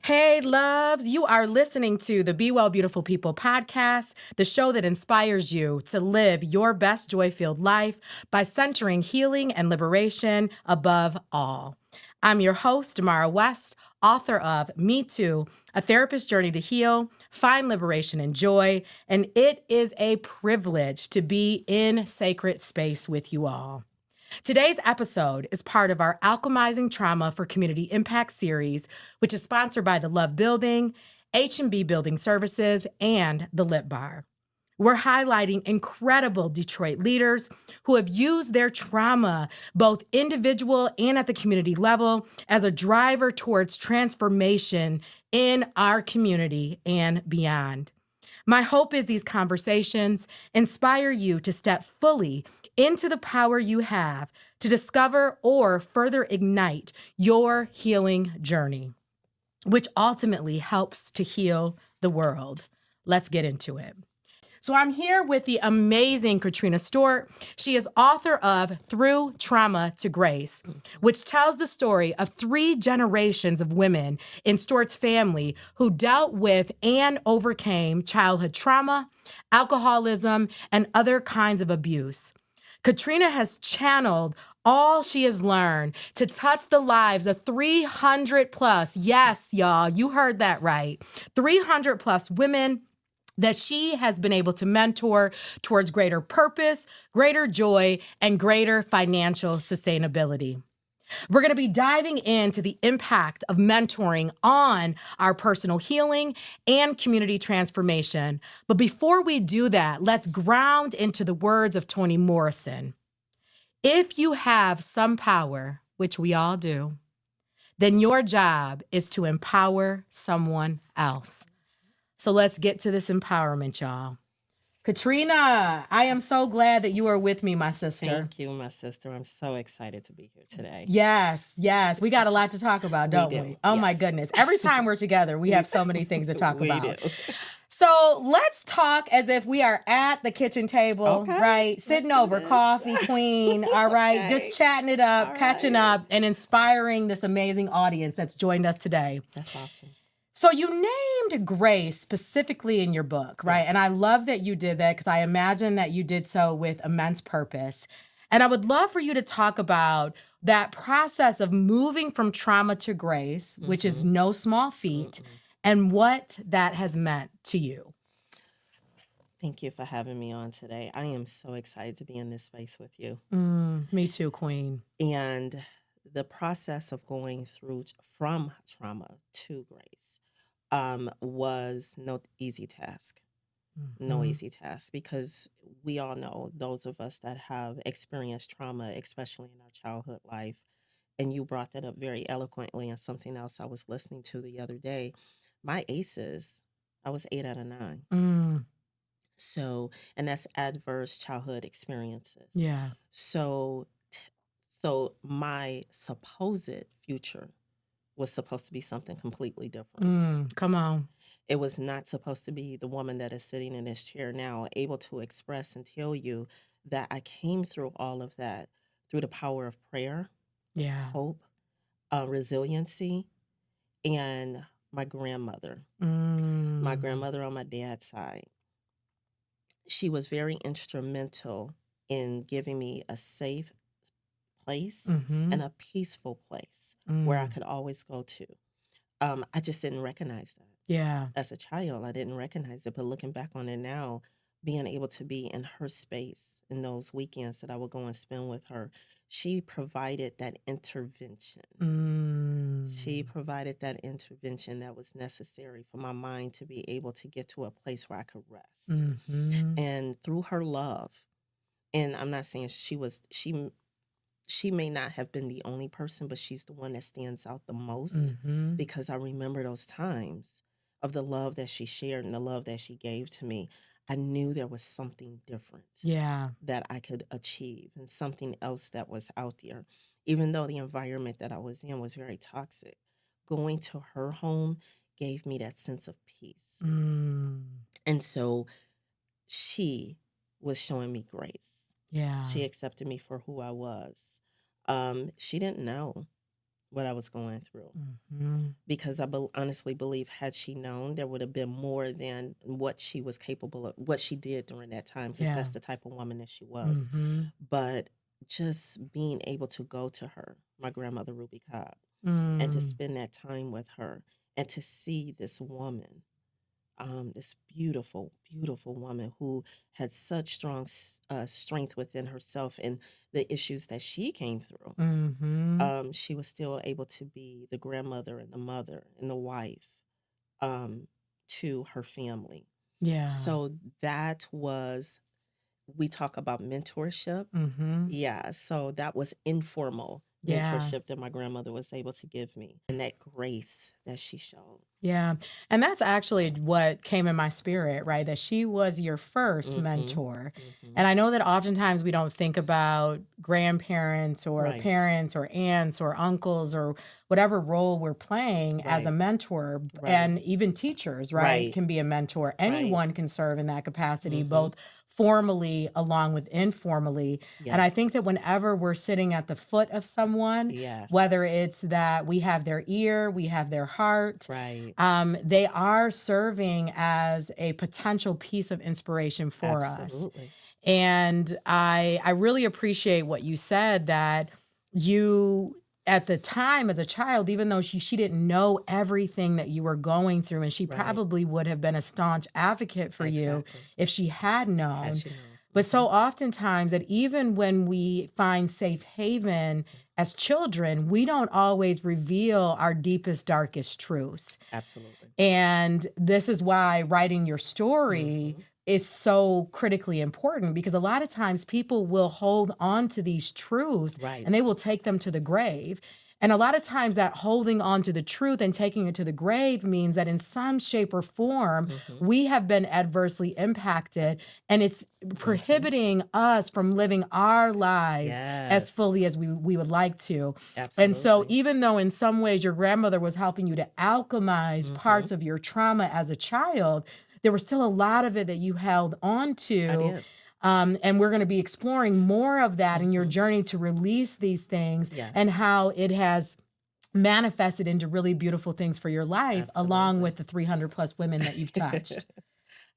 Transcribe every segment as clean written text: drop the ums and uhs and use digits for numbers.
Hey, loves, you are listening to the Be Well Beautiful People podcast, the show that inspires you to live your best joy-filled life by centering healing and liberation above all. I'm your host, Demarra West, author of Me Too, A Therapist's Journey to Heal, Find Liberation and Joy, and it is a privilege to be in sacred space with you all. Today's episode is part of our Alchemizing Trauma for Community Impact series, which is sponsored by the Love Building, H&B Building Services, and the Lip Bar. We're highlighting incredible Detroit leaders who have used their trauma, both individual and at the community level, as a driver towards transformation in our community and beyond. My hope is these conversations inspire you to step fully into the power you have to discover or further ignite your healing journey, which ultimately helps to heal the world. Let's get into it. So I'm here with the amazing Katrina Stewart. She is author of Through Trauma to Grace, which tells the story of 3 generations of women in Stewart's family who dealt with and overcame childhood trauma, alcoholism, and other kinds of abuse. Katrina has channeled all she has learned to touch the lives of 300 plus, yes, y'all, you heard that right, 300 plus women that she has been able to mentor towards greater purpose, greater joy, and greater financial sustainability. We're going to be diving into the impact of mentoring on our personal healing and community transformation. But before we do that, let's ground into the words of Toni Morrison. If you have some power, which we all do, then your job is to empower someone else. So let's get to this empowerment, y'all. Katrina, I am so glad that you are with me, my sister. Thank you, my sister. I'm so excited to be here today. Yes. We got a lot to talk about, don't we? Oh, yes. My goodness. Every time we're together, we have so many things to talk about. We do. So let's talk as if we are at the kitchen table, right? Sitting over coffee, queen, all right? Okay. Just chatting it up, catching up, and inspiring this amazing audience that's joined us today. That's awesome. So you named grace specifically in your book, right? Yes. And I love that you did that because I imagine that you did so with immense purpose. And I would love for you to talk about that process of moving from trauma to grace, which is no small feat, and what that has meant to you. Thank you for having me on today. I am so excited to be in this space with you. Me too, queen. And the process of going through from trauma to grace was no easy task. No easy task, because we all know, those of us that have experienced trauma, especially in our childhood life, and you brought that up very eloquently, and something else I was listening to the other day, my ACEs, I was 8 out of 9. So, and that's adverse childhood experiences. Yeah. So my supposed future was supposed to be something completely different. Come on. It was not supposed to be the woman that is sitting in this chair now, able to express and tell you that I came through all of that through the power of prayer, hope, resiliency, and my grandmother. My grandmother on my dad's side. She was very instrumental in giving me a safe place and a peaceful place where I could always go to. I just didn't recognize that. Yeah. As a child, I didn't recognize it. But looking back on it now, being able to be in her space in those weekends that I would go and spend with her, she provided that intervention. She provided that intervention that was necessary for my mind to be able to get to a place where I could rest. And through her love, and I'm not saying she may not have been the only person, but she's the one that stands out the most, because I remember those times of the love that she shared and the love that she gave to me. I knew there was something different that I could achieve, and something else that was out there. Even though the environment that I was in was very toxic, going to her home gave me that sense of peace. And so she was showing me grace. Yeah. She accepted me for who I was. She didn't know what I was going through. Mm-hmm. Because I honestly believe had she known, there would have been more than what she was capable of, what she did during that time, because Yeah. that's the type of woman that she was. Mm-hmm. But just being able to go to her, my grandmother Ruby Cobb, and to Mm. spend that time with her and to see this woman, this beautiful, beautiful woman who had such strong strength within herself and the issues that she came through. Mm-hmm. She was still able to be the grandmother and the mother and the wife to her family. Yeah. So that was, we talk about mentorship. Mm-hmm. Yeah, so that was informal Yeah. mentorship that my grandmother was able to give me, and that grace that she showed. Yeah. And that's actually what came in my spirit, right? That she was your first Mm-hmm. mentor. Mm-hmm. And I know that oftentimes we don't think about grandparents or Right. parents or aunts or uncles or whatever role we're playing as a Right. mentor. Right. And even teachers, right, Right. can be a mentor. Anyone can serve in that capacity, Mm-hmm. both formally along with informally. And I Yes. think that whenever we're sitting at the foot of someone, Yes. whether it's that we have their ear, we have their heart, Right. they are serving as a potential piece of inspiration for us. Absolutely. And I really appreciate what you said, that you, at the time as a child, even though she didn't know everything that you were going through, and she Right. probably would have been a staunch advocate for you Exactly. if she had known. Had she known. But so oftentimes that even when we find safe haven as children, we don't always reveal our deepest, darkest truths. Absolutely. And this is why writing your story is so critically important, because a lot of times people will hold on to these truths Right. and they will take them to the grave. And a lot of times that holding on to the truth and taking it to the grave means that in some shape or form, we have been adversely impacted, and it's prohibiting us from living our lives as fully as we would like to. Absolutely. And so even though in some ways your grandmother was helping you to alchemize parts of your trauma as a child, there was still a lot of it that you held on to. I did. And we're going to be exploring more of that in your journey to release these things, and how it has manifested into really beautiful things for your life, along with the 300 plus women that you've touched.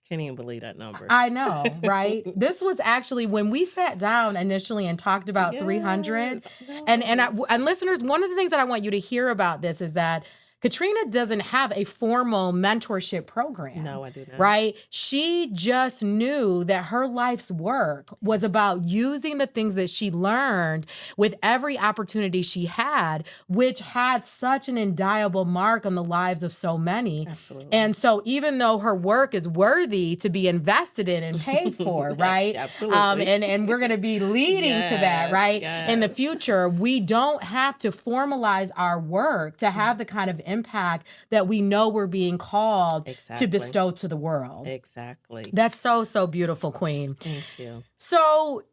Can't even believe that number. I know, right? This was actually when we sat down initially and talked about 300. And listeners, one of the things that I want you to hear about this is that Katrina doesn't have a formal mentorship program. No, I do not. Right? She just knew that her life's work was about using the things that she learned with every opportunity she had, which had such an indelible mark on the lives of so many. Absolutely. And so even though her work is worthy to be invested in and paid for, right? Absolutely. And we're going to be leading to that, right? In the future, we don't have to formalize our work to have the kind of impact that we know we're being called to bestow to the world. Exactly. That's so, so beautiful, Queen. Thank you. So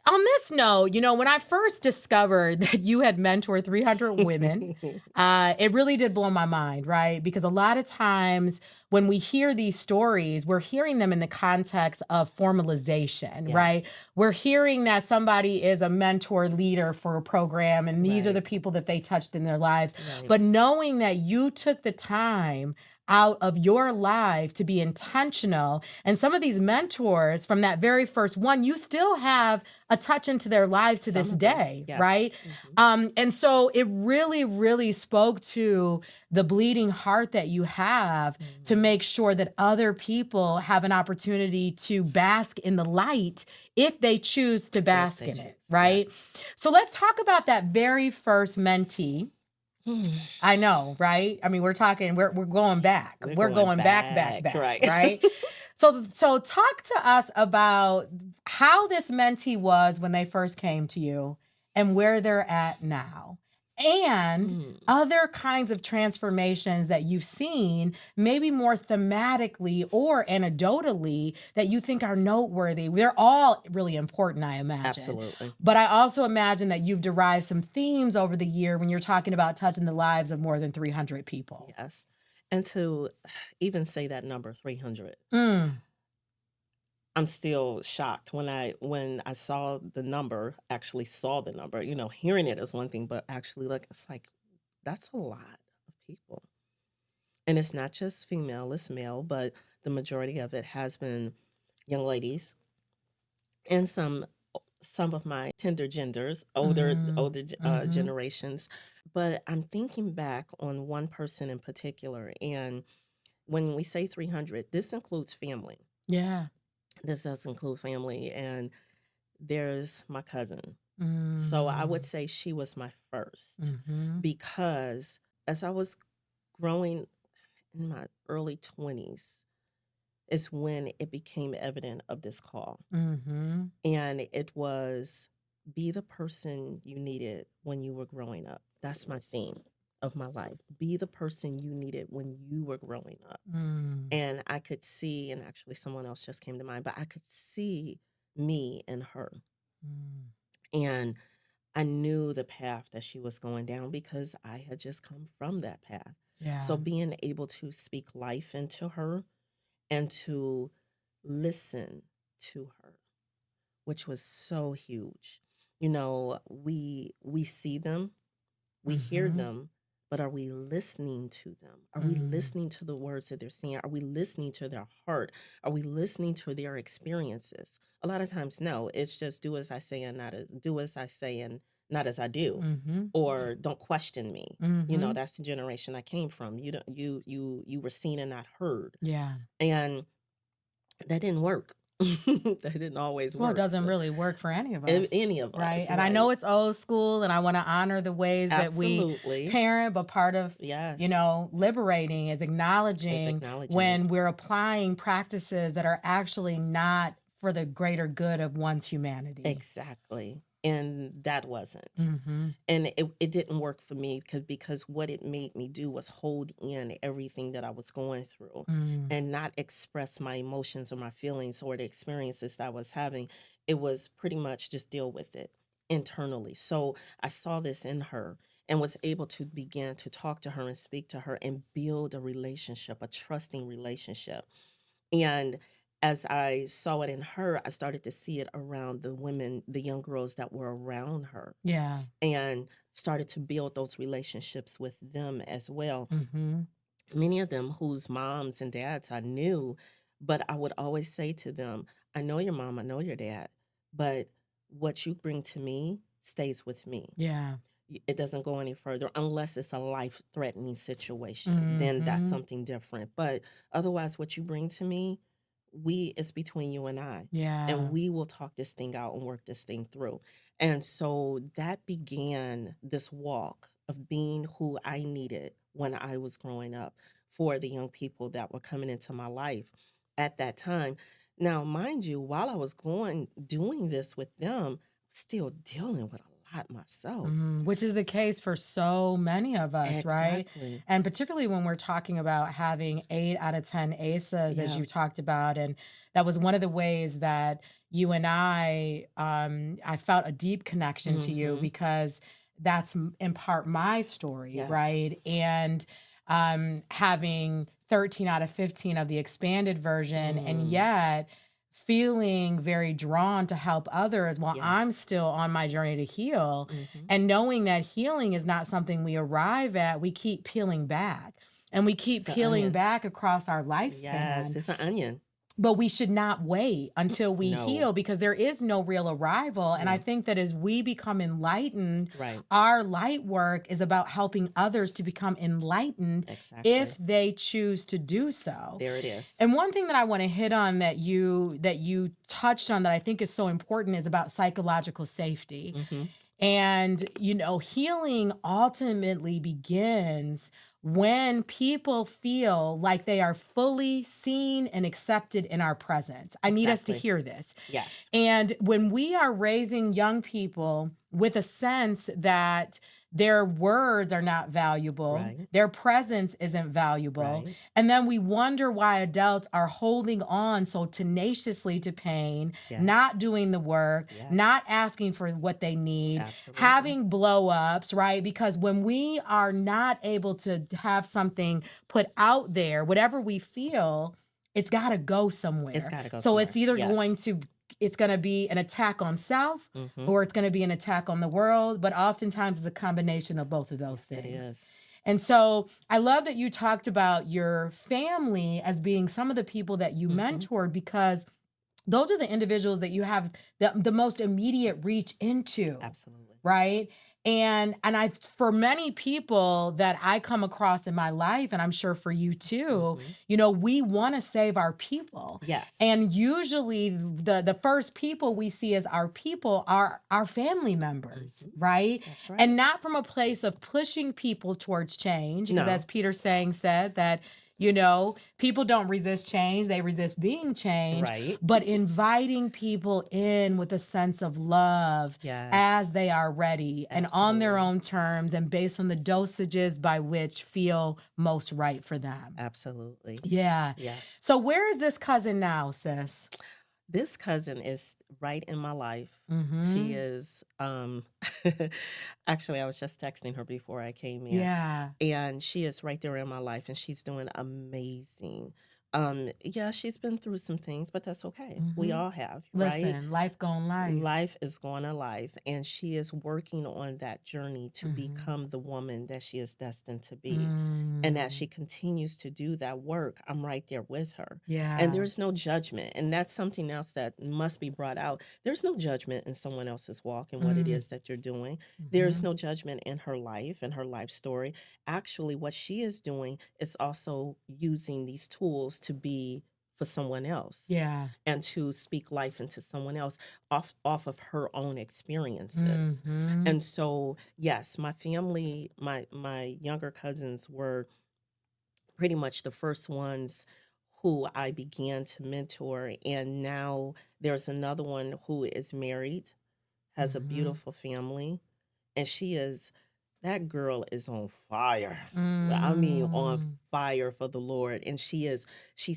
on this note, when I first discovered that you had mentored 300 women, it really did blow my mind, right? Because a lot of times when we hear these stories, we're hearing them in the context of formalization, right? We're hearing that somebody is a mentor leader for a program, and these are the people that they touched in their lives. But knowing that you took the time out of your life to be intentional, and some of these mentors from that very first one, you still have a touch into their lives to this day, right? And so it really, really spoke to the bleeding heart that you have to make sure that other people have an opportunity to bask in the light if they choose to bask in it, right? So let's talk about that very first mentee. I know, right? I mean, we're going back. We're going back, right? So talk to us about how this mentee was when they first came to you and where they're at now. And other kinds of transformations that you've seen, maybe more thematically or anecdotally, that you think are noteworthy. They're all really important, I imagine. Absolutely. But I also imagine that you've derived some themes over the year when you're talking about touching the lives of more than 300 people. Yes. And to even say that number, 300. I'm still shocked when I saw the number, actually saw the number. Hearing it is one thing, but actually look, it's like That's a lot of people. And it's not just female, it's male, but the majority of it has been young ladies and some of my tender genders, Mm-hmm. generations. But I'm thinking back on one person in particular, and when we say 300, this includes family. Yeah. This does include family, and there's my cousin. So I would Mm. say she was my first Mm-hmm. because as I was growing in my early 20s is when it became evident of this call. Mm-hmm. And it was be the person you needed when you were growing up. That's my theme of my life. Be the person you needed when you were growing up. Mm. And I could see, and actually someone else just came to mind, but I could see me and her. Mm. And I knew the path that she was going down because I had just come from that path. Yeah. So being able to speak life into her and to listen to her, which was so huge. You know, we see them, we hear Mm-hmm. them, but are we listening to them? Are we Mm. listening to the words that they're saying? Are we listening to their heart? Are we listening to their experiences? A lot of times, no. It's just do as I say and not as do as I say and not as I do, Mm-hmm. or don't question me. You know, Mm-hmm. that's the generation I came from. You don't, you were seen and not heard, Yeah. and that didn't work. That didn't always Well, it work. doesn't So really work for any of us, any of right? us, And I know right? it's old school and I want to honor the ways that we Absolutely. parent, but part of, Yes. liberating is Is acknowledging acknowledging it. when we're applying practices that are actually not for the greater good of one's humanity. Exactly. And that wasn't. Mm-hmm. And it didn't work for me because what it made me do was hold in everything that I was going through Mm. and not express my emotions or my feelings or the experiences that I was having. It was pretty much just deal with it internally. So I saw this in her and was able to begin to talk to her and speak to her and build a relationship, a trusting relationship. And as I saw it in her, I started to see it around the women, the young girls that were around her, Yeah. and started to build those relationships with them as well. Mm-hmm. Many of them whose moms and dads I knew, but I would always say to them, I know your mom, I know your dad, but what you bring to me stays with me. Yeah. It doesn't go any further unless it's a life threatening situation. Then that's Mm-hmm. something different. But otherwise, what you bring to me, it's between you and I. Yeah. And we will talk this thing out and work this thing through. And so that began this walk of being who I needed when I was growing up for the young people that were coming into my life at that time. Now, mind you, while I was doing this with them, still dealing with a lot myself. Which is the case for so many of us, right? Exactly. And particularly when we're talking about having 8 out of 10 ASAs, as Yeah. you talked about. And that was one of the ways that you and I felt a deep connection to you because that's in part my story, Yes. right? And having 13 out of 15 of the expanded version, and yet feeling very drawn to help others while I'm Yes. still on my journey to heal, Mhm. and knowing that healing is not something we arrive at, we keep peeling back and we keep It's an peeling onion. back across our Yes, lifespan. it's an onion. But we should not wait until we No. heal because there is no real arrival. And I Yeah. think that as we become enlightened, Right. our light work is about helping others to become enlightened Exactly. if they choose to do so. There it is. And one thing that I want to hit on that you touched on that I think is so important is about psychological safety. Mhm. And, healing ultimately begins when people feel like they are fully seen and accepted in our presence. I need us to Exactly. hear this. Yes. And when we are raising young people with a sense that their words are not valuable, Right. their presence isn't valuable, Right. and then we wonder why adults are holding on so tenaciously to pain, Yes. not doing the work, Yes. not asking for what they need, Absolutely. having blow ups, right? Because when we are not able to have something put out there, whatever we feel, it's got to go somewhere. It's got to go So somewhere. it's either Yes. going to it's going to be an attack on self Mm-hmm. or it's going to be an attack on the world, but oftentimes it's a combination of both of those Yes, it things. is. And so I love that you talked about your family as being some of the people that you mentored, because those are the individuals that you have the most immediate reach into. Absolutely. Right. And for many people that I come across in my life, and I'm sure for you too, we want to save our people. Yes. And usually the first people we see as our people are our family members, right? That's right. And not from a place of pushing people towards change, because as Peter Saying said that, people don't resist change, they resist being changed. Right. But inviting people in with a sense of love as they are ready and on their own terms and based on the dosages by which feel most right for them. Absolutely. Yeah. Yes. So where is this cousin now, sis? This cousin is right in my life. She is, actually, I was just texting her before I came in. Yeah. And she is right there in my life, and she's doing amazing. Yeah, she's been through some things, but that's okay. We all have, right? Listen, life going life. Life is going to life, and she is working on that journey to become the woman that she is destined to be. And as she continues to do that work, I'm right there with her. Yeah. And there's no judgment. And that's something else that must be brought out. There's no judgment in someone else's walk and what it is that you're doing. There's no judgment in her life and her life story. Actually, what she is doing is also using these tools to be for someone else. Yeah. And to speak life into someone else off of her own experiences. And so, yes, my family, my younger cousins were pretty much the first ones who I began to mentor. And now there's another one who is married, has a beautiful family, and that girl is on fire. I mean, on fire for the Lord. And she's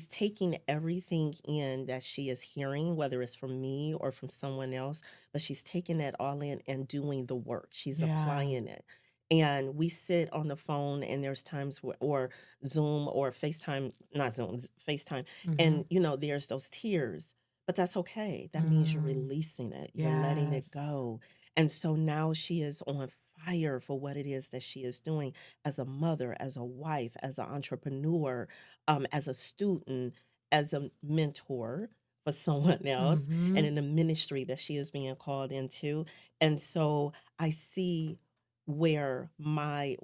taking everything in that she is hearing, whether it's from me or from someone else, but she's taking that all in and doing the work. She's applying it. And we sit on the phone, and there's times or Zoom or FaceTime, not Zoom, FaceTime. And, there's those tears, but that's okay. That means you're releasing it. You're letting it go. And so now she is on fire for what it is that she is doing as a mother, as a wife, as an entrepreneur, as a student, as a mentor for someone else, and in the ministry that she is being called into. And so I see where my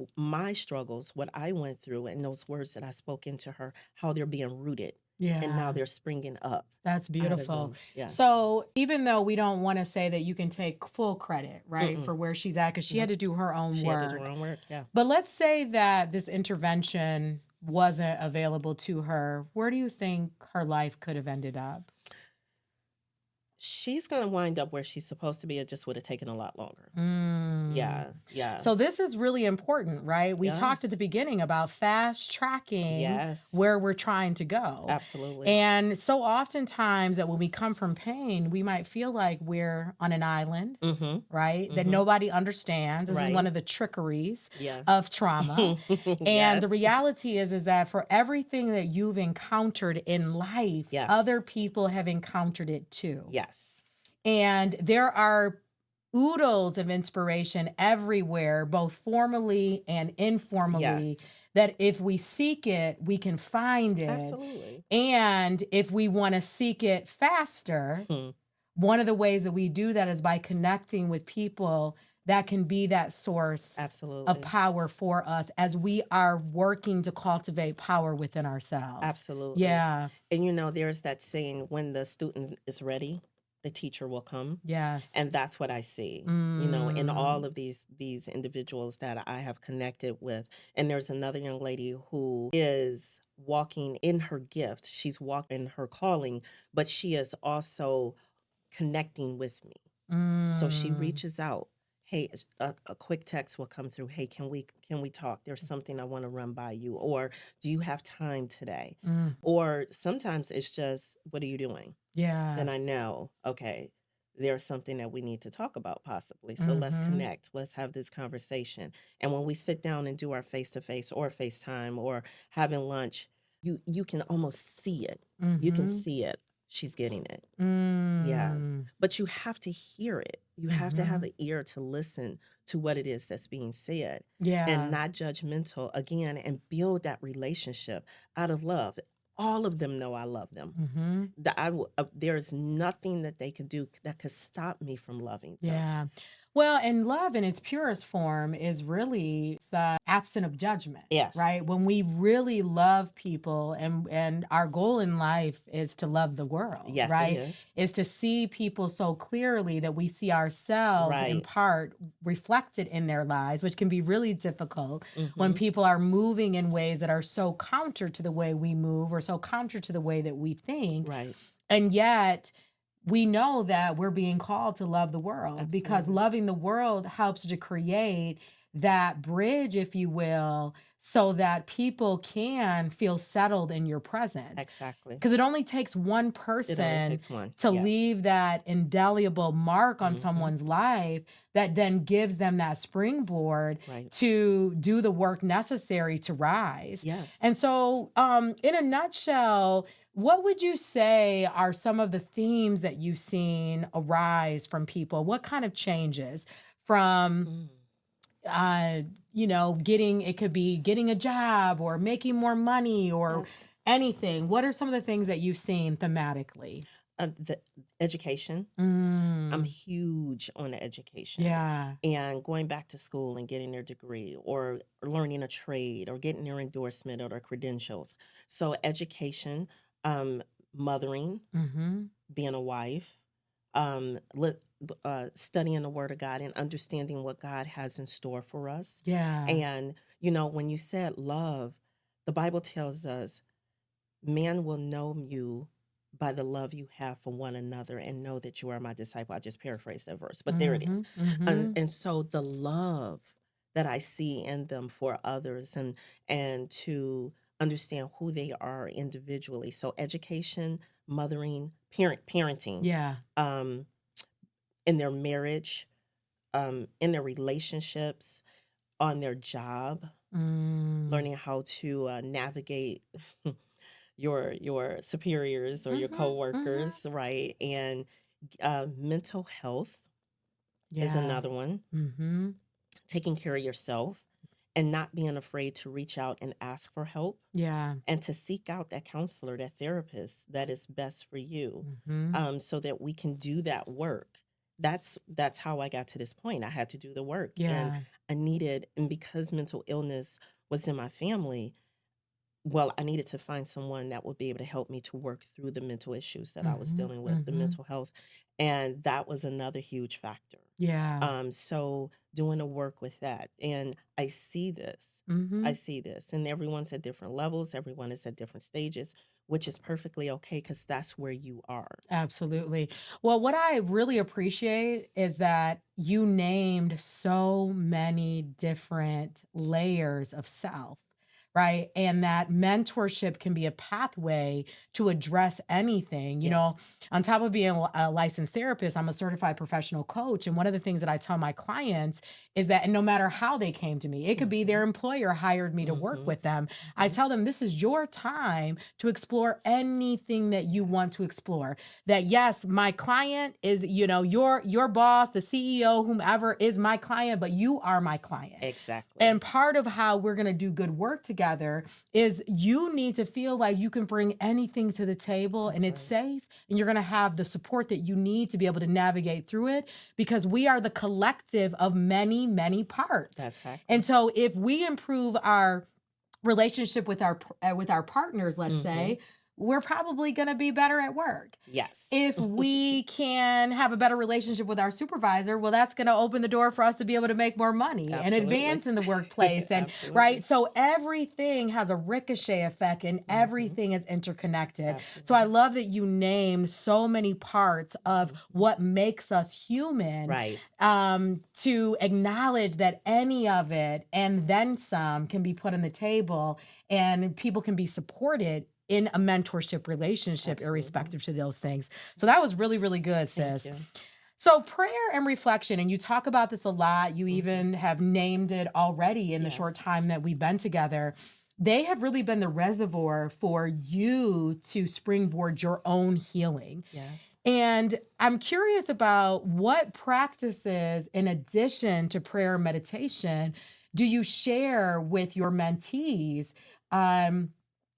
struggles, what I went through, and those words that I spoke into her, how they're being rooted. And now they're springing up. That's beautiful. Yes. So even though we don't want to say that you can take full credit, right, for where she's at, because she had to do her own She work. had to do her own work, yeah. But let's say that this intervention wasn't available to her. Where do you think her life could have ended up? She's going to wind up where she's supposed to be. It just would have taken a lot longer. Yeah. So this is really important, right? We talked at the beginning about fast tracking where we're trying to go. Absolutely. And so oftentimes that when we come from pain, we might feel like we're on an island, right? That nobody understands. This is one of the trickeries of trauma. And the reality is that for everything that you've encountered in life, other people have encountered it too. Yes. And there are oodles of inspiration everywhere, both formally and informally, that if we seek it, we can find it. Absolutely. And if we want to seek it faster, one of the ways that we do that is by connecting with people that can be that source of power for us as we are working to cultivate power within ourselves. Absolutely. Yeah. And there's that saying, when the student is ready, the teacher will come. Yes. And that's what I see, in all of these individuals that I have connected with. And there's another young lady who is walking in her gift. She's walking in her calling, but she is also connecting with me. So she reaches out. Hey, a quick text will come through. Hey, can we talk? There's something I want to run by you. Or do you have time today? Or sometimes it's just, what are you doing? Yeah. Then I know, okay, there's something that we need to talk about possibly. So let's connect. Let's have this conversation. And when we sit down and do our face-to-face or FaceTime or having lunch, you can almost see it. You can see it. she's getting it. Yeah. Mm. But you have to hear it. You have to have Mhm. an ear to listen to what it is that's being said and Yeah. not judgmental again, and build that relationship out of love. All of them know I love them. Mhm. There is nothing that they can do that could stop me from loving them. Yeah. Well, and love in its purest form is really it's absent of judgment, Yes. right? When we really love people and our goal in life is to love the world, Yes, it right? is. Is to see people so clearly that we see ourselves in Right. part reflected in their lives, which can be really difficult when Mm-hmm. people are moving in ways that are so counter to the way we move or so counter to the way that we think. Right. And yet, we know that we're being called to love the world because Absolutely. loving the world helps to create that bridge, if you will, so that people can feel settled in your presence. Exactly. Because it only takes one It only person takes one. to Yes. leave that indelible mark on Mm-hmm. someone's life that then gives them that springboard Right. to do the work necessary to rise. Yes. And so, in a nutshell, what would you say are some of the themes that you've seen arise from people? What kind of changes from Mm. uh, it could be getting a job or making more money or Yes. anything. What are some of the things that you've seen thematically? The education. I'm Mm, huge on the education yeah. and going back to school and getting their degree or learning a trade or getting their endorsement or their credentials. So education, mothering, Mm-hmm. being a wife, studying the Word of God and understanding what God has in store for us. Yeah. And, when you said love, the Bible tells us man will know you by the love you have for one another and know that you are my disciple. I just paraphrased that verse, but there it Mm-hmm. is. And, Mm-hmm. and so the love that I see in them for others and to understand who they are individually. So education, mothering, parenting, Yeah. um, in their marriage, in their relationships, on their job, Mm. learning how to navigate your superiors or your Mm-hmm. Mm-hmm. coworkers, right? And mental health is Yeah. another one. Mm-hmm. Taking care of yourself and not being afraid to reach out and ask for help Yeah. and to seek out that counselor, that therapist that is best for you, Mm-hmm. so that we can do that work. That's how I got to this point. I had to do the work, and Yeah. and because mental illness was in my family, well, I needed to find someone that would be able to help me to work through the mental issues that I was Mm-hmm. dealing with, the Mm-hmm. mental health. And that was another huge factor. Yeah. So doing the work with that. And I see this. Mm-hmm. I see this. And everyone's at different levels, everyone is at different stages, which is perfectly okay because that's where you are. Absolutely. Well, what I really appreciate is that you named so many different layers of self, right? And that mentorship can be a pathway to address anything. Yes. On top of being a licensed therapist, I'm a certified professional coach. And one of the things that I tell my clients is that, and no matter how they came to me, it could be Mm-hmm. their employer hired me to work Mm-hmm. with them. I Mm-hmm. tell them this is your time to explore anything that you want Yes. to explore. That yes, my client is, your boss, the CEO, whomever is my client, but you are my client. Exactly. And part of how we're going to do good work together is you need to feel like you can bring anything to the table and That's it's right. safe and you're going to have the support that you need to be able to navigate through it because we are the collective of many, many parts. That's exactly. And so if we improve our relationship with our partners, let's Mm-hmm. say, we're probably going to be better at work. Yes. If we can have a better relationship with our supervisor, well, that's going to open the door for us to be able to make more money and Absolutely. advance in the workplace. And right. Absolutely. So everything has a ricochet effect and Mm-hmm. everything is interconnected. So I Absolutely. love that you named so many parts of Mm-hmm. what makes us human, Right. to acknowledge that any of it and then some can be put on the table and people can be supported in a mentorship relationship, Absolutely. irrespective to those things. So that was really, really good, Thank sis. you. So prayer and reflection, and you talk about this a lot. You Mm-hmm. even have named it already in the short Yes. time that we've been together. they have really been the reservoir for you to springboard your own healing. Yes. And I'm curious about what practices, in addition to prayer and meditation, do you share with your mentees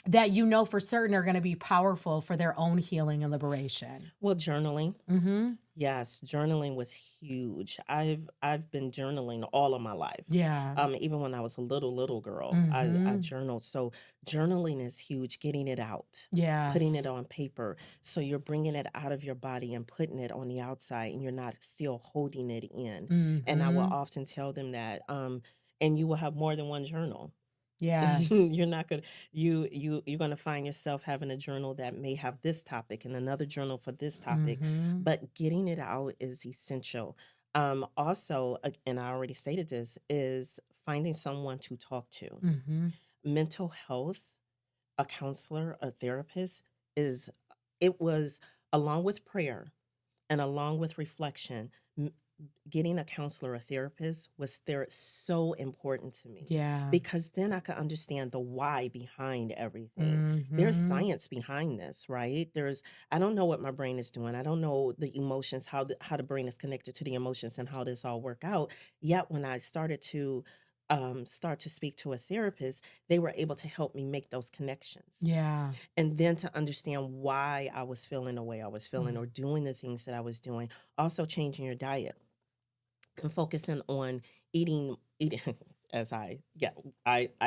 that you know for certain are going to be powerful for their own healing and liberation? Well, journaling. Mm-hmm. Yes, journaling was huge. I've been journaling all of my life. Yeah. Even when I was a little girl, I Mm-hmm. journaled. So journaling is huge, getting it out, putting it Yes. on paper. So you're bringing it out of your body and putting it on the outside, and you're not still holding it in. And I will Mm-hmm. often tell them that, and you will have more than one journal. Yes. You're not gonna you're gonna find yourself having a journal that may have this topic and another journal for this topic, Mm-hmm. but getting it out is essential. Also, and I already stated this, is finding someone to talk to. Mm-hmm. Mental health, a counselor, a therapist is it was along with prayer and along with reflection. Getting a counselor, a therapist was there so important to me Yeah. because then I could understand the why behind everything. There's Mm-hmm. science behind this, right? I don't know what my brain is doing. I don't know the emotions, how the brain is connected to the emotions and how this all work out. Yet when I started to start to speak to a therapist, they were able to help me make those connections. Yeah. And then to understand why I was feeling the way I was feeling Mm. or doing the things that I was doing. Also changing your diet and focusing on eating as I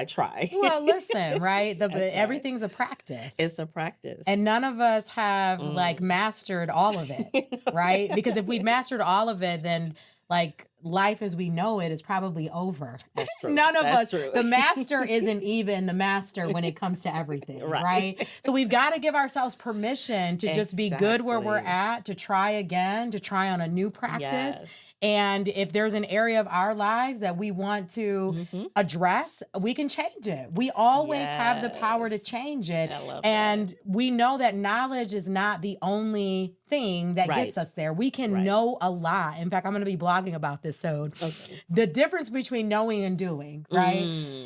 try. Well, listen, right? I try. Everything's a practice. It's a practice. And none of us have like mastered all of it, right? Because if we mastered all of it, then like life as we know it is probably over. That's true. None of That's us, true. the master isn't even the master when it comes to everything, Right. right? So we've got to give ourselves permission to just be good where we're Exactly. at, to try again, to try on a new practice. Yes. And if there's an area of our lives that we want to address, we can change it. We always have the power to Yes. change it. I love And that. we know that knowledge is not the only thing that Right. gets us there. We can Right. know a lot. In fact, I'm going to be blogging about this. So Okay. the difference between knowing and doing, right?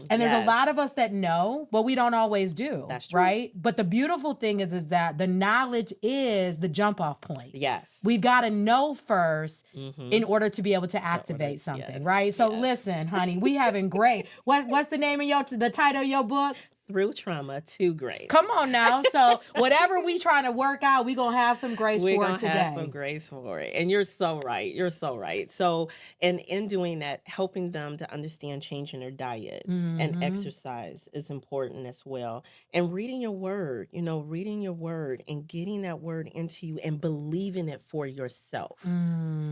And there's a lot Yes. of us that know, but we don't always do. That's true. Right? But the beautiful thing is that the knowledge is the jump off point. Yes. We've got to know first in order to be able to activate yes. something, right? So listen, honey, we having great. What's the name of the title of your book? Through Trauma to Grace. Come on now. So whatever we trying to work out, we gonna have some grace We're for gonna it today. have some grace for it. And you're so right. You're so right. So, and in doing that, helping them to understand changing their diet and exercise is important as well. And reading your word, reading your word and getting that word into you and believing it for yourself.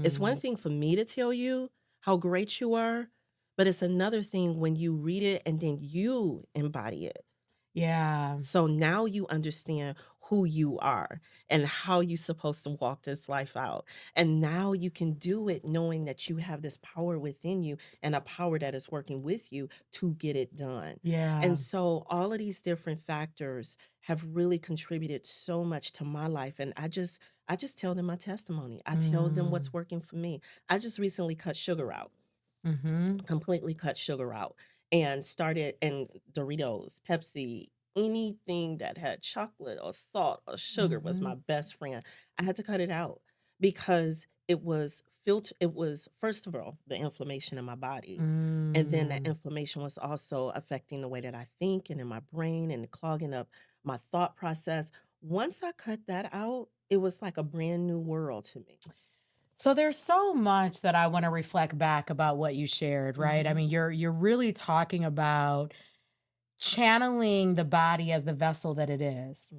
It's one thing for me to tell you how great you are, but it's another thing when you read it and then you embody it. Yeah. So now you understand who you are and how you're supposed to walk this life out. And now you can do it knowing that you have this power within you and a power that is working with you to get it done. Yeah. And so all of these different factors have really contributed so much to my life. And I just tell them my testimony. I tell them what's working for me. I just recently cut sugar out. Completely cut sugar out and started and Doritos, Pepsi, anything that had chocolate or salt or sugar was my best friend. I had to cut it out because it was first of all the inflammation in my body, and then that inflammation was also affecting the way that I think and in my brain and clogging up my thought process. Once I cut that out, it was like a brand new world to me. So there's so much that I want to reflect back about what you shared, right? I mean, you're really talking about channeling the body as the vessel that it is.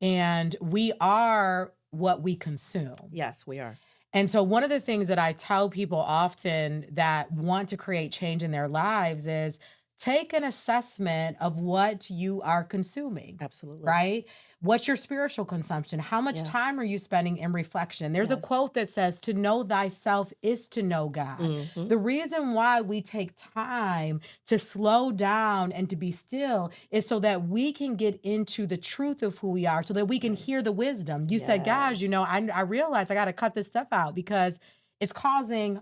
And we are what we consume. Yes, we are. And so one of the things that I tell people often that want to create change in their lives is take an assessment of what you are consuming. Absolutely. Right? What's your spiritual consumption? How much Yes. time are you spending in reflection? There's a Yes. quote that says, to know thyself is to know God. The reason why we take time to slow down and to be still is so that we can get into the truth of who we are, so that we can hear the wisdom. You said, guys, Yes. I realize I got to cut this stuff out because it's causing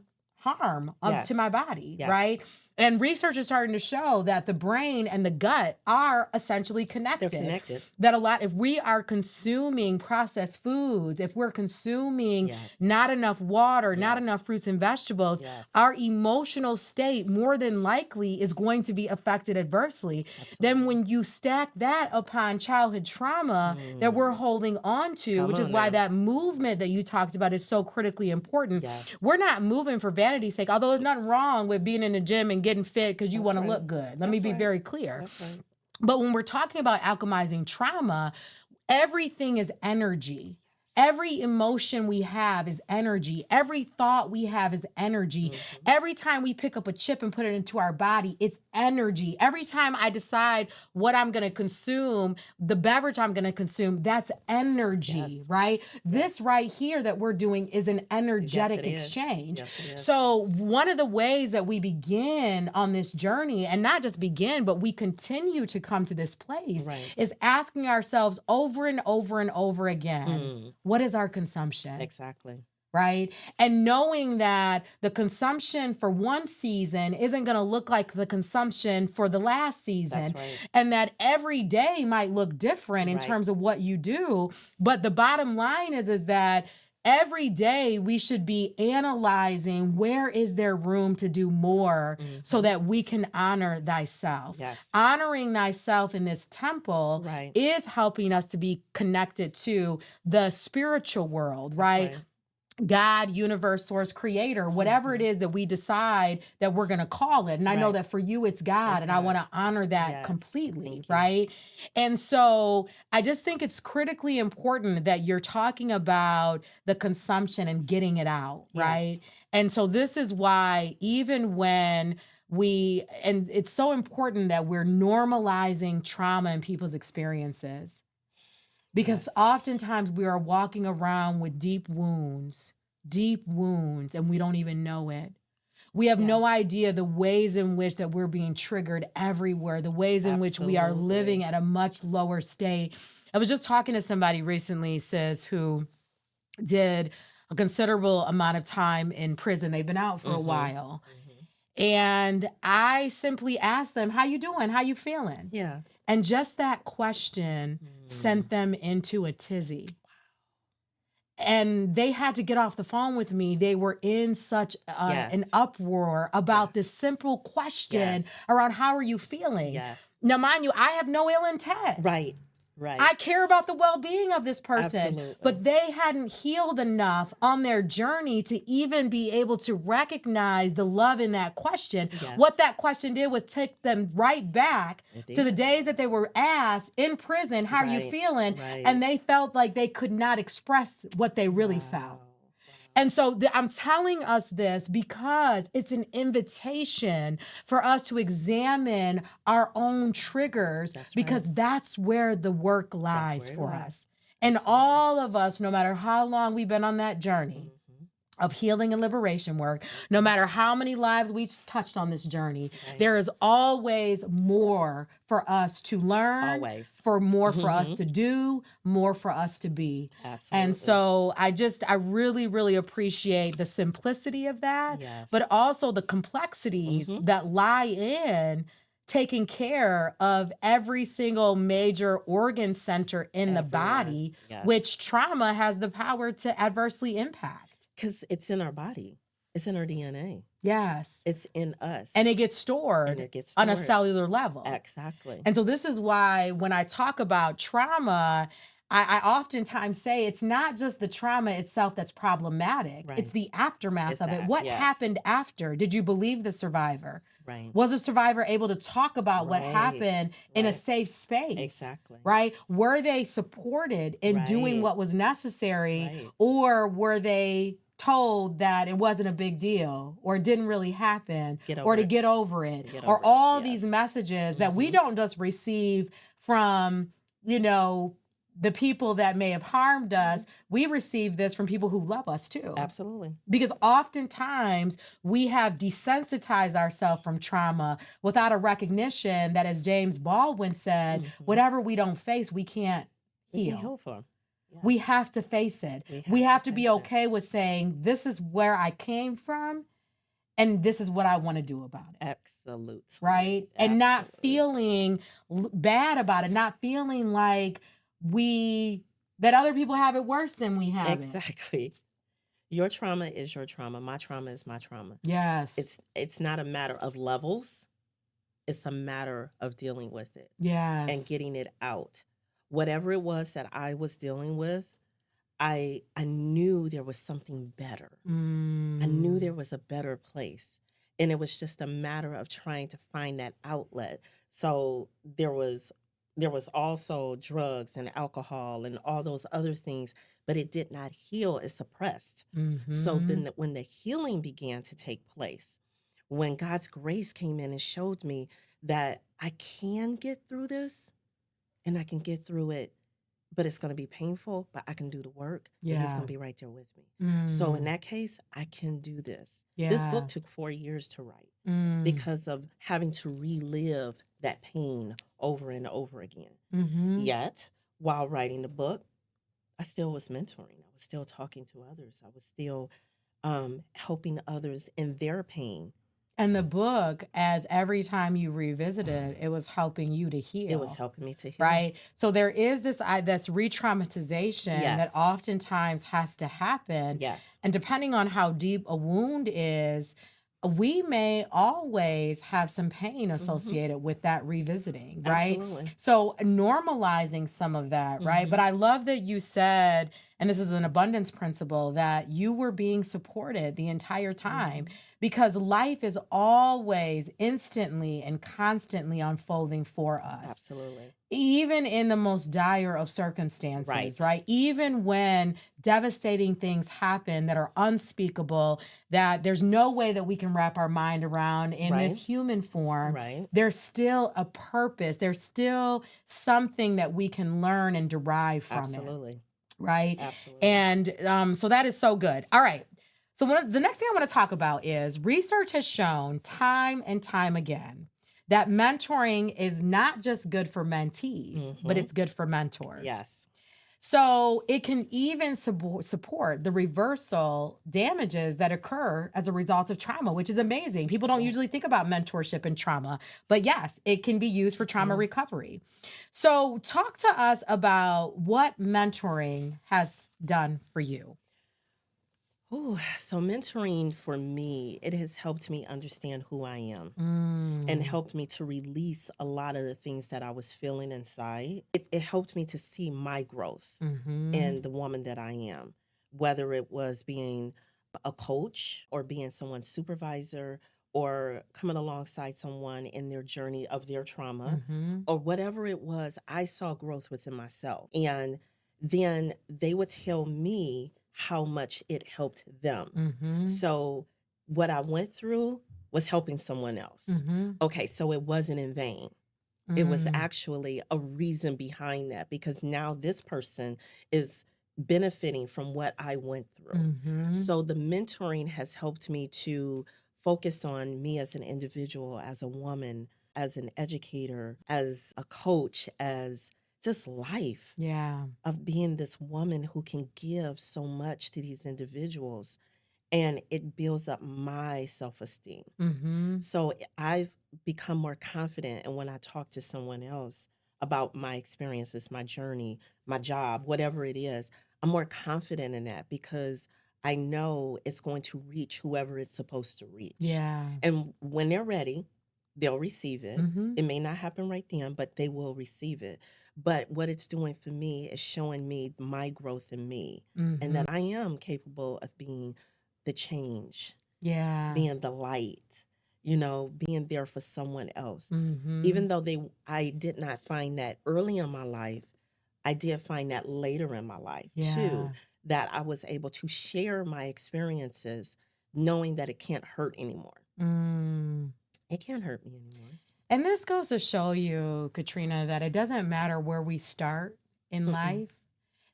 harm to Yes. my body, Yes. right? And research is starting to show that the brain and the gut are essentially connected. They're connected. That if we are consuming processed foods, if we're consuming Yes. not enough water, not Yes. enough fruits and vegetables, Yes. our emotional state more than likely is going to be affected adversely. Then Absolutely. when you stack that upon childhood trauma that we're holding on to, Come which is on why now. that movement that you talked about is so critically important. Yes. We're not moving for vanity's sake, although there's nothing wrong with being in the gym and getting fit because you That's want to right. look good. Let me That's be right. very clear. That's right. But when we're talking about alchemizing trauma, everything is energy. Every emotion we have is energy. Every thought we have is energy. Every time we pick up a chip and put it into our body, it's energy. Every time I decide what I'm going to consume, the beverage I'm going to consume, that's energy, Yes. right? This right here that we're doing is an energetic Yes, it is. exchange. Yes, it is. So one of the ways that we begin on this journey, and not just begin, but we continue to come to this place, Right. is asking ourselves over and over and over again, what is our consumption? Exactly. Right? And knowing that the consumption for one season isn't going to look like the consumption for the last season. That's right. And that every day might look different in Right. terms of what you do. But the bottom line is that every day we should be analyzing where is there room to do more so that we can honor thyself. Yes. Honoring thyself in this temple Right. is helping us to be connected to the spiritual world, That's right? God, universe, source, creator, whatever it is that we decide that we're going to call it. And I know Right. that for you, it's God, It's and I God. want to honor that Yes. completely, Thank you. right? And so I just think it's critically important that you're talking about the consumption and getting it out, Yes. right? And so this is why even when and it's so important that we're normalizing trauma in people's experiences. Because Yes. oftentimes we are walking around with deep wounds, and we don't even know it. We have no Yes. idea the ways in which that we're being triggered everywhere, the ways in which we are living Absolutely. at a much lower state. I was just talking to somebody recently, sis, who did a considerable amount of time in prison. They've been out for a while. And I simply asked them, how you doing? How you feeling? Yeah. And just that question sent them into a tizzy. And they had to get off the phone with me. They were in such an Yes. uproar about this simple question Yes. around how are you feeling? Yes. Now, mind you, I have no ill intent. Right. Right. I care about the well-being of this person, Absolutely. but they hadn't healed enough on their journey to even be able to recognize the love in that question. Yes. What that question did was take them right back It to did. the days that they were asked in prison, how are you Right. feeling? Right. And they felt like they could not express what they really felt. Wow. And so I'm telling us this because it's an invitation for us to examine our own triggers, That's because right. that's where the work lies where it for lies. us. And Absolutely. all of us, no matter how long we've been on that journey of healing and liberation work, no matter how many lives we've touched on this journey, Right. there is always more for us to learn, Always. more for us to do, more for us to be. Absolutely. And so I really, really appreciate the simplicity of that, Yes. but also the complexities that lie in taking care of every single major organ center in the Everyone. body, Yes. which trauma has the power to adversely impact. Because it's in our body. It's in our DNA. Yes. It's in us. And it gets stored And it gets on a stored. cellular level. Exactly. And so this is why when I talk about trauma, I oftentimes say it's not just the trauma itself that's problematic. Right. It's the aftermath It's of it. that, What yes. happened after? Did you believe the survivor? Right. Was the survivor able to talk about what Right. happened in a Right. safe space? Exactly. Right? Were they supported in doing Right. what was necessary, Right. or were they told that it wasn't a big deal, or it didn't really happen, Get or over to it. get over it, Get or over it. all Yes. these messages that we don't just receive from, the people that may have harmed us. We receive this from people who love us too. Absolutely. Because oftentimes we have desensitized ourselves from trauma without a recognition that, as James Baldwin said, whatever we don't face, we can't We heal. can't heal from. Yes. We have to face it. We have to be face it. okay with saying, this is where I came from, and this is what I want to do about it. Absolutely. Right? And not Absolutely. feeling bad about it, not feeling like that other people have it worse than we have it. Exactly. Your trauma is your trauma. My trauma is my trauma. Yes. It's not a matter of levels. It's a matter of dealing with it and Yes. getting it out. Whatever it was that I was dealing with, I knew there was something better. I knew there was a better place. And it was just a matter of trying to find that outlet. So there was also drugs and alcohol and all those other things, but it did not heal. It suppressed. So then when the healing began to take place, when God's grace came in and showed me that I can get through this and I can get through it, but it's going to be painful, but I can do the work. And he's going to be right there with me. So in that case, I can do this. This book took 4 years to write because of having to relive that pain over and over again. Yet, while writing the book, I still was mentoring. I was still talking to others. I was still helping others in their pain. And the book, as every time you revisit it, it was helping you to heal. It was helping me to heal. Right? So there is this re-traumatization that oftentimes has to happen. Yes. And depending on how deep a wound is, we may always have some pain associated with that revisiting, right? Absolutely. So normalizing some of that, right? But I love that you said, and this is an abundance principle, that you were being supported the entire time because life is always instantly and constantly unfolding for us. Absolutely. Even in the most dire of circumstances, right? Even when devastating things happen that are unspeakable, that there's no way that we can wrap our mind around in this human form, there's still a purpose. There's still something that we can learn and derive from it. Right? Absolutely. And so that is so good. All right. So the next thing I want to talk about is research has shown time and time again that mentoring is not just good for mentees, but it's good for mentors. Yes. So it can even support the reversal damages that occur as a result of trauma, which is amazing. People don't usually think about mentorship and trauma, but yes, it can be used for trauma recovery. So talk to us about what mentoring has done for you. Ooh, so mentoring for me, it has helped me understand who I am and helped me to release a lot of the things that I was feeling inside. It helped me to see my growth in the woman that I am, whether it was being a coach or being someone's supervisor or coming alongside someone in their journey of their trauma or whatever it was. I saw growth within myself. And then they would tell me how much it helped them. So what I went through was helping someone else. Okay, so it wasn't in vain. It was actually a reason behind that because now this person is benefiting from what I went through. So the mentoring has helped me to focus on me as an individual, as a woman, as an educator, as a coach, as just life. Of being this woman who can give so much to these individuals, and it builds up my self-esteem. So I've become more confident, and when I talk to someone else about my experiences, my journey, my job, whatever it is, I'm more confident in that because I know it's going to reach whoever it's supposed to reach. And when they're ready, they'll receive it. It may not happen right then, but they will receive it. But what it's doing for me is showing me my growth in me and that I am capable of being the change, being the light, being there for someone else. Even though I did not find that early in my life, I did find that later in my life too, that I was able to share my experiences knowing that it can't hurt anymore. It can't hurt me anymore. And this goes to show you, Katrina, that it doesn't matter where we start in life.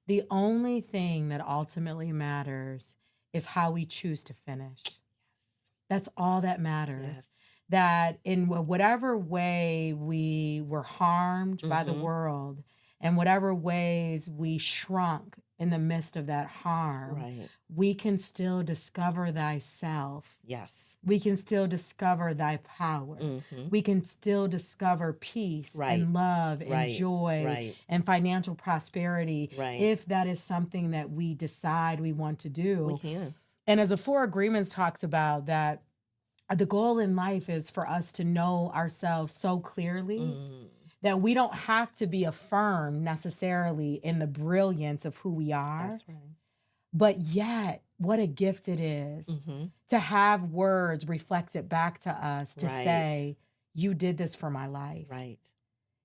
The only thing that ultimately matters is how we choose to finish. That's all that matters. That in whatever way we were harmed by the world and whatever ways we shrunk in the midst of that harm, Right. we can still discover thyself. Yes. We can still discover thy power. Mm-hmm. We can still discover peace Right. and love and Right. joy Right. and financial prosperity Right. if that is something that we decide we want to do. We can. And as the Four Agreements talks about, that the goal in life is for us to know ourselves so clearly that we don't have to be affirmed necessarily in the brilliance of who we are. That's right. But yet, what a gift it is to have words reflected back to us to Right. say, you did this for my life. Right.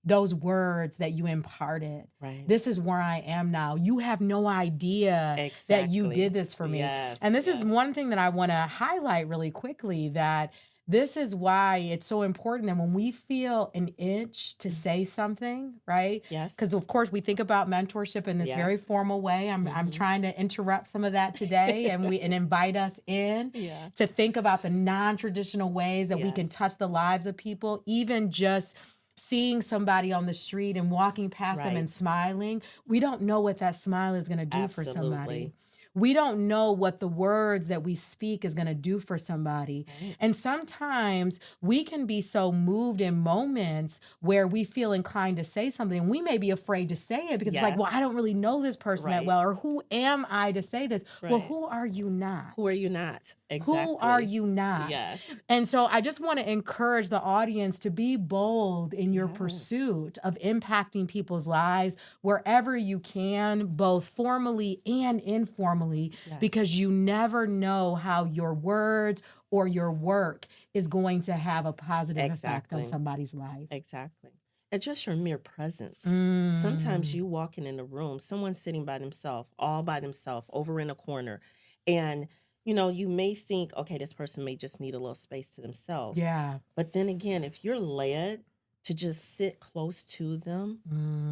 Those words that you imparted. Right. This is where I am now. You have no idea that you did this for me. Yes. And this yes. is one thing that I want to highlight really quickly, that this is why it's so important that when we feel an itch to say something, right? Yes. Because of course we think about mentorship in this very Yes. formal way. I'm trying to interrupt some of that today and invite us in Yeah. to think about the non-traditional ways that we can Yes. touch the lives of people, even just seeing somebody on the street and walking past them and Right. smiling. We don't know what that smile is going to do for somebody. Absolutely. We don't know what the words that we speak is going to do for somebody. Right. And sometimes we can be so moved in moments where we feel inclined to say something. We may be afraid to say it because it's like, well, Yes. I don't really know this person that Right. well, or who am I to say this? Well, Right. who are you not? Who are you not? Exactly. Who are you not? Yes. And so I just want to encourage the audience to be bold in your Yes. pursuit of impacting people's lives wherever you can, both formally and informally, Yes. because you never know how your words or your work is going to have a positive effect on Exactly. somebody's life. Exactly. And just your mere presence. Sometimes Mm. you walking in a room, someone's sitting by themselves, all by themselves, over in a corner. And, you may think, okay, this person may just need a little space to themselves. Yeah. But then again, if you're led to just sit close to them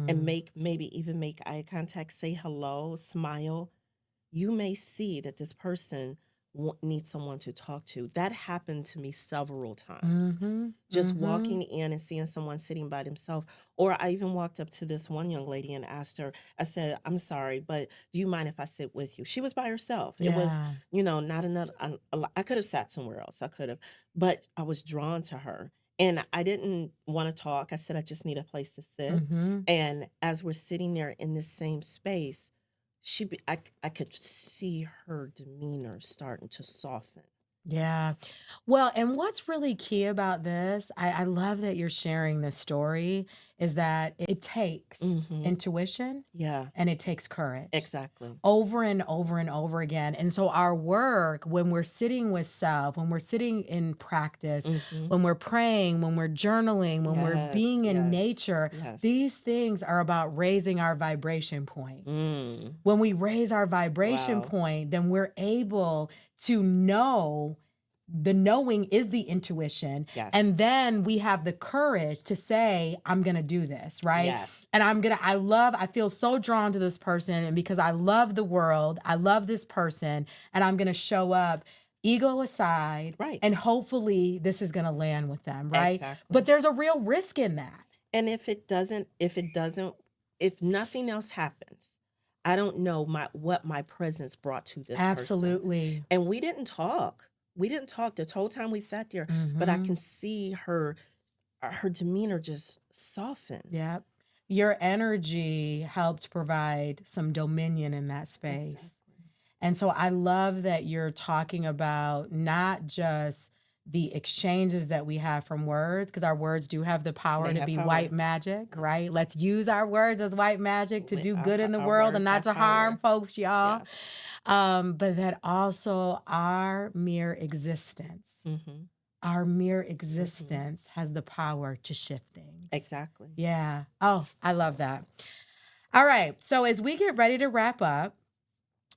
and maybe even make eye contact, say hello, smile, you may see that this person needs someone to talk to. That happened to me several times. Just walking in and seeing someone sitting by themselves. Or I even walked up to this one young lady and asked her, I said, I'm sorry, but do you mind if I sit with you? She was by herself. It was, Yeah. not enough. I could have sat somewhere else. I could have, but I was drawn to her. And I didn't want to talk. I said, I just need a place to sit. And as we're sitting there in this same space, I could see her demeanor starting to soften. Yeah. Well, and what's really key about this, I love that you're sharing this story, is that it takes intuition Yeah, and it takes courage exactly. over and over and over again. And so our work, when we're sitting with self, when we're sitting in practice, when we're praying, when we're journaling, when we're being Yes, in yes, nature, yes. these things are about raising our vibration point. When we raise our vibration Wow. point, then we're able to know. The knowing is the intuition. Yes. And then we have the courage to say, I'm going to do this, right? Yes. And I feel so drawn to this person. And because I love the world, I love this person, and I'm going to show up, ego aside. Right. And hopefully this is going to land with them, right? Exactly. But there's a real risk in that. And if nothing else happens, I don't know what my presence brought to this person. Absolutely. And we didn't talk. The whole time we sat there, but I can see her demeanor just soften. Yep. Your energy helped provide some dominion in that space. Exactly. And so I love that you're talking about not just the exchanges that we have from words, because our words do have the power They to have be power. white magic, right? Let's use our words as white magic to do good in the Our world and words not to have harm power. folks, y'all. Yes. But that also our mere existence, our mere existence has the power to shift things. Exactly. Yeah. Oh, I love that. All right. So as we get ready to wrap up,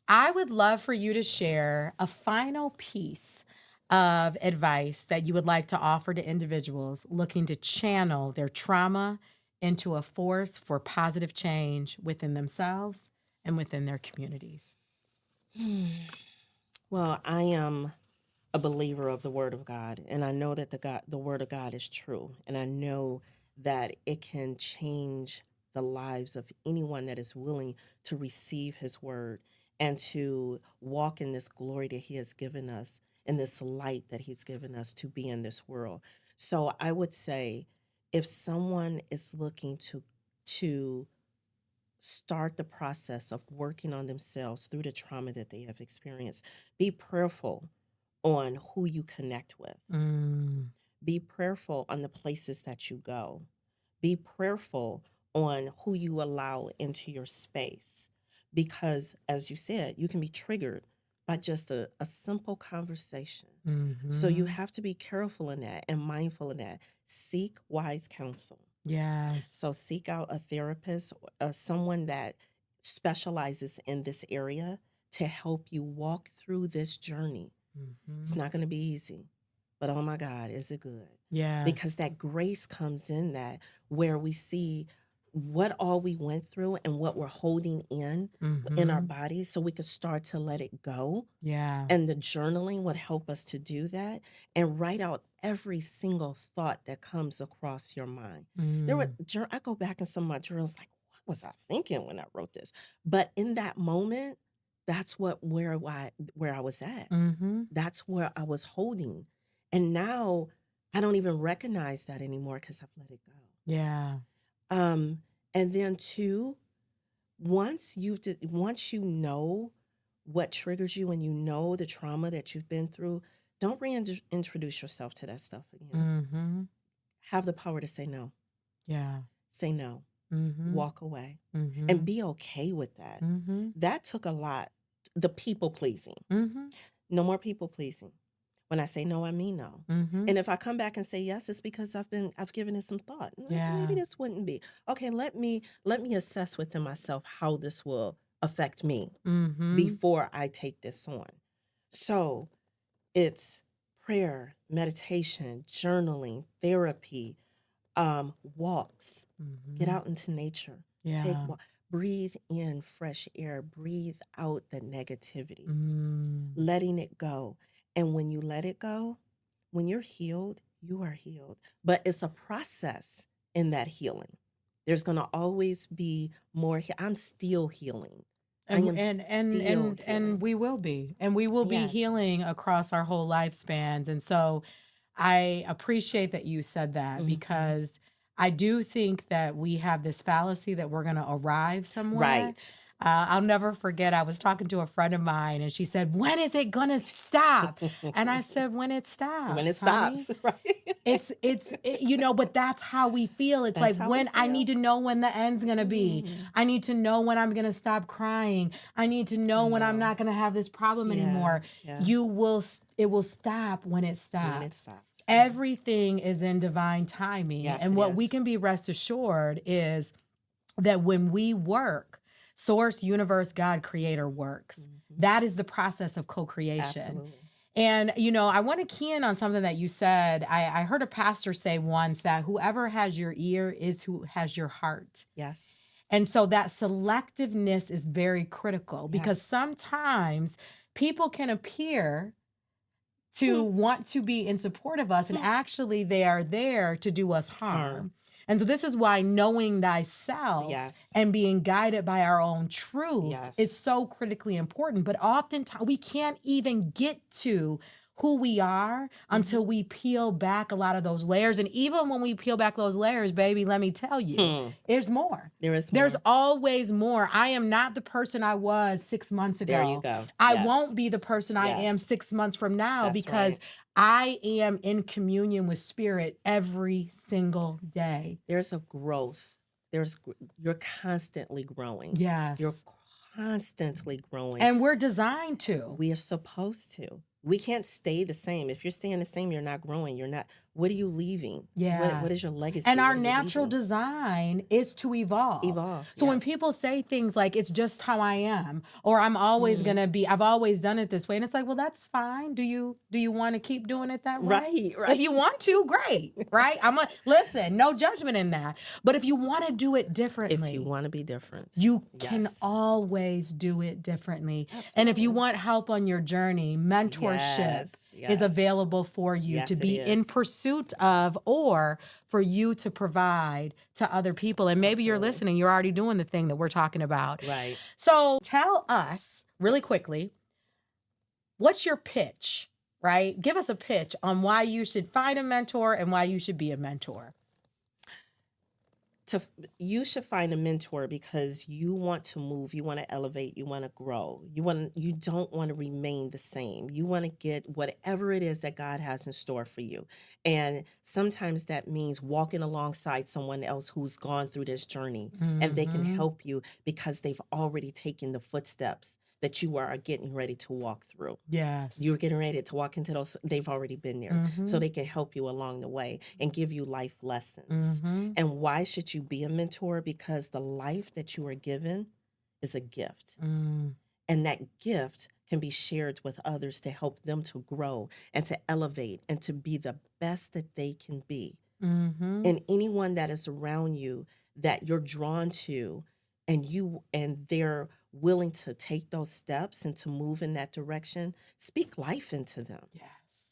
I would love for you to share a final piece of advice that you would like to offer to individuals looking to channel their trauma into a force for positive change within themselves and within their communities. Well, I am a believer of the Word of God, and I know that the Word of God is true, and I know that it can change the lives of anyone that is willing to receive his word and to walk in this glory that he has given us, in this light that he's given us to be in this world. So I would say, if someone is looking to start the process of working on themselves through the trauma that they have experienced, be prayerful on who you connect with. Be prayerful on the places that you go. Be prayerful on who you allow into your space. Because, as you said, you can be triggered by just a simple conversation. So you have to be careful in that and mindful in that. Seek wise counsel. Yes. So seek out a therapist, someone that specializes in this area to help you walk through this journey. It's not going to be easy, but oh my God, is it good? Yeah. Because that grace comes in that, where we see what all we went through and what we're holding in our bodies, so we could start to let it go. Yeah. And the journaling would help us to do that and write out every single thought that comes across your mind. I go back in some of my journals, like, what was I thinking when I wrote this? But in that moment, that's where I was at. That's where I was holding. And now I don't even recognize that anymore because I've let it go. Yeah. And then two, once you know what triggers you and you know the trauma that you've been through, don't reintroduce yourself to that stuff again. Have the power to say no. Yeah. Say no. Walk away. And be okay with that. That took a lot. The people pleasing. No more people pleasing. When I say no, I mean no. And if I come back and say yes, it's because I've given it some thought. Maybe this wouldn't be. Okay, let me assess within myself how this will affect me before I take this on. So it's prayer, meditation, journaling, therapy, walks. Get out into nature. Yeah. Breathe in fresh air. Breathe out the negativity. Letting it go. And when you let it go, when you're healed, you are healed. But it's a process in that healing. There's going to always be more. I'm still healing. And we will be. And we will be healing across our whole lifespans. And so I appreciate that you said that, because I do think that we have this fallacy that we're going to arrive somewhere. Right. I'll never forget, I was talking to a friend of mine and she said, when is it going to stop? And I said, when it stops. When it honey. stops, right? But that's how we feel. It's That's like, when I need to know when the end's going to be. I need to know when I'm going to stop crying. I need to know when I'm not going to have this problem anymore. Yeah. It will stop when it stops. When it stops. Everything is in divine timing. Yes, and it what is. we can be rest assured is that when we work, Source, Universe, God, Creator works. That is the process of co-creation. Absolutely. And, I want to key in on something that you said. I heard a pastor say once that whoever has your ear is who has your heart. Yes. And so that selectiveness is very critical, because Yes. sometimes people can appear to want to be in support of us, and actually they are there to do us harm. And so this is why knowing thyself and being guided by our own truths is so critically important. But oftentimes we can't even get to who we are until we peel back a lot of those layers. And even when we peel back those layers, baby, let me tell you, there's more. There is more. There's always more. I am not the person I was 6 months ago. There you go. I won't be the person I am 6 months from now. That's because right. I am in communion with Spirit every single day. There's a growth. You're constantly growing. Yes. You're constantly growing. And we're designed to. We are supposed to. We can't stay the same. If you're staying the same, you're not growing. You're not. What are you leaving? Yeah. What is your legacy? And our natural design is to evolve. So when people say things like, it's just how I am, or I'm always going to be, I've always done it this way. And it's like, well, that's fine. Do you want to keep doing it that way? Right. If you want to, great. Right. Listen, no judgment in that. But if you want to do it differently. If you want to be different. You can always do it differently. Absolutely. And if you want help on your journey, mentor mentorship Yes, is yes. available for you to Yes, it be in is. pursuit of, or for you to provide to other people. And maybe you're Absolutely. listening, you're already doing the thing that we're talking about. Right. So tell us really quickly, what's your pitch, right? Give us a pitch on why you should find a mentor and why you should be a mentor. You should find a mentor because you want to move, you want to elevate, you want to grow. You don't want to remain the same. You want to get whatever it is that God has in store for you. And sometimes that means walking alongside someone else who's gone through this journey, and they can help you because they've already taken the footsteps that you are getting ready to walk through. Yes. You're getting ready to walk into those, they've already been there. So they can help you along the way and give you life lessons. And why should you be a mentor? Because the life that you are given is a gift. And that gift can be shared with others to help them to grow and to elevate and to be the best that they can be. And anyone that is around you that you're drawn to, and they're willing to take those steps and to move in that direction, speak life into them. Yes.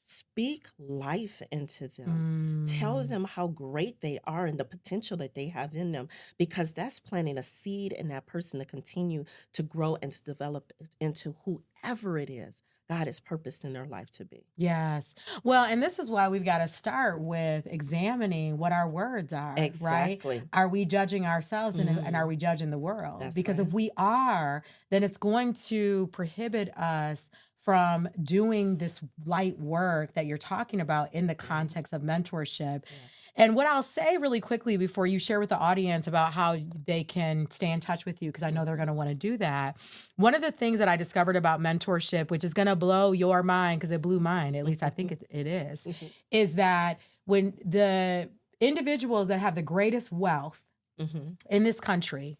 Speak life into them. Tell them how great they are and the potential that they have in them, because that's planting a seed in that person to continue to grow and to develop into whoever it is God has purposed in their life to be. Yes. Well, and this is why we've got to start with examining what our words are, right? Exactly. Are we judging ourselves and are we judging the world? That's Because right. if we are, then it's going to prohibit us from doing this light work that you're talking about in the context of mentorship. And what I'll say really quickly before you share with the audience about how they can stay in touch with you, because I know they're going to want to do that. One of the things that I discovered about mentorship, which is going to blow your mind, because it blew mine, at least I think it is that when the individuals that have the greatest wealth in this country,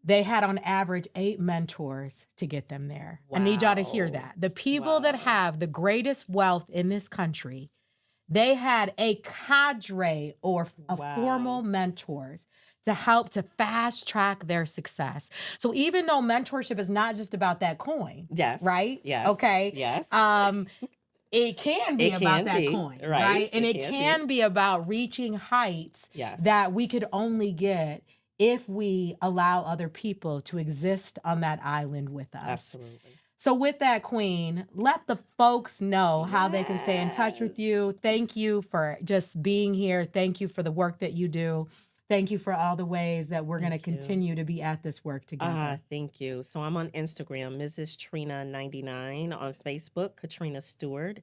they had on average 8 mentors to get them there. I need y'all to hear Wow. that. The people that have the greatest wealth in this country, they had a cadre or a formal mentors to help to fast track their success. So even though mentorship is not just about that coin, Yes. right? Yes. Okay. Yes. It can be It about can that be, coin, right? right? And It it can can be about reaching heights Yes. that we could only get if we allow other people to exist on that island with us. Absolutely. So with that, Queen, let the folks know how they can stay in touch with you. Thank you for just being here. Thank you for the work that you do. Thank you for all the ways that we're going to continue to be at this work together. Thank you. So I'm on Instagram, Mrs. Trina99, on Facebook, Katrina Stewart,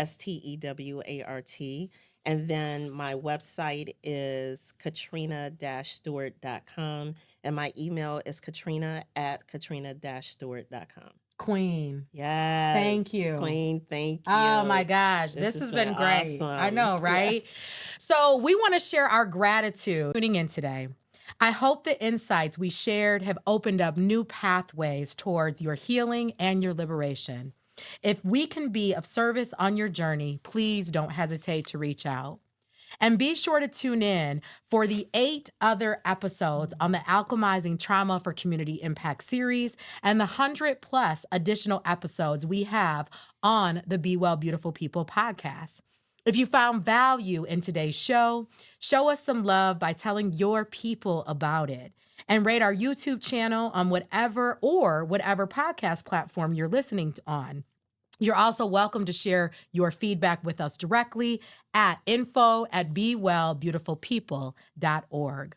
Stewart. And then my website is katrina-stewart.com. And my email is katrina@katrina-stewart.com. Queen. Yes. Thank you. Queen, thank you. Oh my gosh, this has been great. Awesome. I know, right? So we want to share our gratitude tuning in today. I hope the insights we shared have opened up new pathways towards your healing and your liberation. If we can be of service on your journey, please don't hesitate to reach out. And be sure to tune in for the 8 other episodes on the Alchemizing Trauma for Community Impact series and the 100+ additional episodes we have on the Be Well Beautiful People podcast. If you found value in today's show, show us some love by telling your people about it. And rate our YouTube channel on whatever podcast platform you're listening on. You're also welcome to share your feedback with us directly at info@bewellbeautifulpeople.org.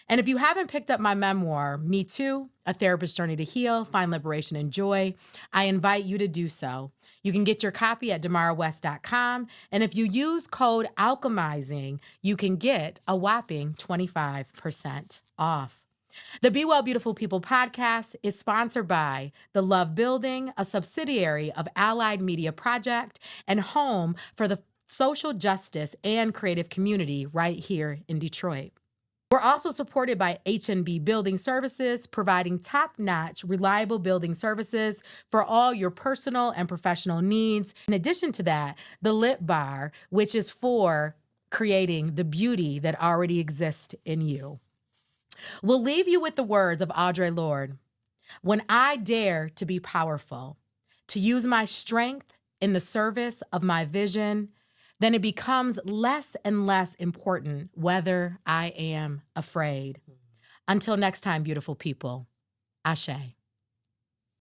And if you haven't picked up my memoir, Me Too, A Therapist's Journey to Heal, Find Liberation and Joy, I invite you to do so. You can get your copy at demarrawest.com. And if you use code ALCHEMIZING, you can get a whopping 25% off. The Be Well Beautiful People podcast is sponsored by The Love Building, a subsidiary of Allied Media Project and home for the social justice and creative community right here in Detroit. We're also supported by H&B Building Services, providing top-notch, reliable building services for all your personal and professional needs. In addition to that, the Lit Bar, which is for creating the beauty that already exists in you. We'll leave you with the words of Audre Lorde. When I dare to be powerful, to use my strength in the service of my vision, then it becomes less and less important whether I am afraid. Until next time, beautiful people, Ashe.